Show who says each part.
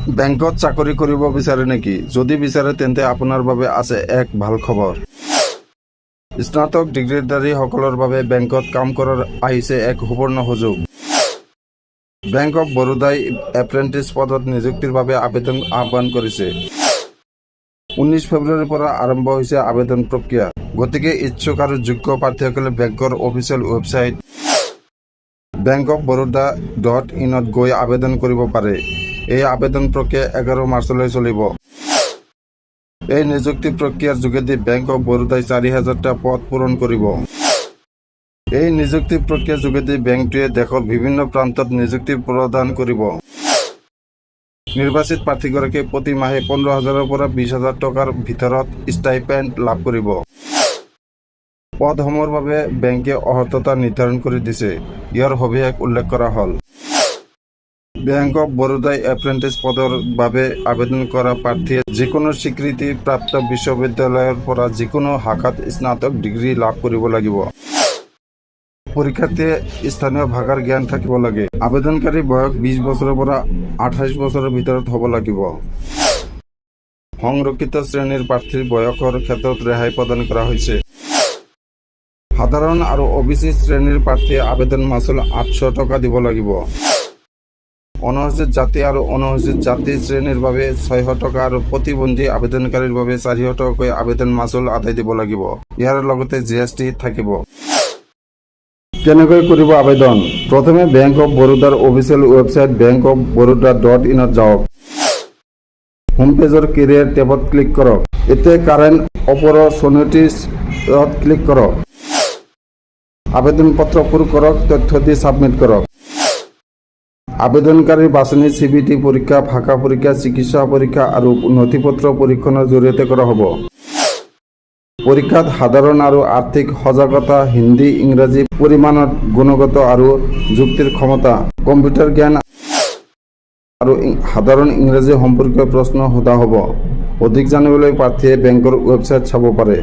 Speaker 1: বেংকত চাকৰি কৰিব বিচাৰে নেকি? যদি বিচাৰে তেন্তে আপোনাৰ বাবে আছে এক ভাল খবৰ। স্নাতক ডিগ্ৰীধাৰীসকলৰ বাবে বেংকত কাম কৰাৰ আহিছে এক সুবৰ্ণ সুযোগ। বেংক অৱ বৰোদাই এপ্ৰেণ্টিছ পদত নিযুক্তিৰ বাবে আবেদন আহ্বান কৰিছে। 19 ফেব্ৰুৱাৰীৰ পৰা আৰম্ভ হৈছে আবেদন প্ৰক্ৰিয়া। গতিকে ইচ্ছুক আৰু যোগ্য প্ৰাৰ্থীসকলে বেংকৰ অফিচিয়েল ৱেবছাইট bankofbaroda.in ত গৈ আবেদন কৰিব পাৰে। এই আবেদন প্ৰক্ৰিয়া 11 মাৰ্চলৈ চলিব। এই নিযুক্তি প্ৰক্ৰিয়াৰ যোগেদি বেংক অৱ বৰোদাই 4,000টা পদ পূৰণ কৰিব। এই নিযুক্তি প্ৰক্ৰিয়াৰ যোগেদি বেংকটোৱে দেশৰ বিভিন্ন প্ৰান্তত নিযুক্তি প্ৰদান কৰিব। নিৰ্বাচিত প্ৰাৰ্থীগৰাকীয়ে প্ৰতি মাহে 15,000ৰ পৰা 20,000 টকাৰ ভিতৰত ষ্টাইপেণ্ড লাভ কৰিব। পদসমূহৰ বাবে বেংকে অৰ্হতা নিৰ্ধাৰণ কৰি দিছে। ইয়াৰ সবিশেষ উল্লেখ কৰা হ'ল। বেংক অৱ বৰোদাই এপ্ৰেণ্টিছ পদৰ বাবে আবেদন কৰা প্ৰাৰ্থীয়ে যিকোনো স্বীকৃতিপ্ৰাপ্ত বিশ্ববিদ্যালয়ৰ পৰা যিকোনো শাখাত স্নাতক ডিগ্ৰী লাভ কৰিব লাগিব। পৰীক্ষাৰ্থীয়ে স্থানীয় ভাষাৰ জ্ঞান থাকিব লাগে। আবেদনকাৰী বয়স 20 বছৰৰ পৰা 28 বছৰৰ ভিতৰত হ'ব লাগিব। সংৰক্ষিত শ্ৰেণীৰ প্ৰাৰ্থীৰ বয়সৰ ক্ষেত্ৰত ৰেহাই প্ৰদান কৰা হৈছে। সাধাৰণ আৰু OBC শ্ৰেণীৰ প্ৰাৰ্থীয়ে আবেদন মাচুল 800 টকা দিব লাগিব। অনুসূচিত জাতি আৰু অনুসূচিত জাতি শ্ৰেণীৰ বাবে 600 টকা আৰু প্ৰতিবন্ধী আবেদনকাৰীৰ বাবে 400 টকাকৈ আবেদন মাচুল আদায় দিব লাগিব। ইয়াৰ লগতে GST থাকিব। কেনেকৈ কৰিব আবেদন? প্ৰথমে বেংক অৱ বৰোদাৰ অফিচিয়েল ৱেবছাইট bankofbaroda.in ত যাওক। হোম পেজৰ কেৰিয়াৰ টেবত ক্লিক কৰক। এতিয়া কাৰেণ্ট অপৰচুনিটিজত ক্লিক কৰক। আবেদন পত্ৰ পূৰ কৰক, তথ্য দি ছাবমিট কৰক। আবেদনকাৰীৰ বাছনি CBT পৰীক্ষা, ভাষা পৰীক্ষা, চিকিৎসা পৰীক্ষা আৰু নথিপত্ৰ পৰীক্ষণৰ জৰিয়তে কৰা হ'ব। পৰীক্ষাত সাধাৰণ আৰু আৰ্থিক সজাগতা, হিন্দী, ইংৰাজী পৰিমাণত গুণগত আৰু যুক্তিৰ ক্ষমতা, কম্পিউটাৰ জ্ঞান আৰু সাধাৰণ ইংৰাজী সম্পৰ্কীয় প্ৰশ্ন সোধা হ'ব। অধিক জানিবলৈ প্ৰাৰ্থীয়ে বেংকৰ ৱেবছাইট চাব পাৰে।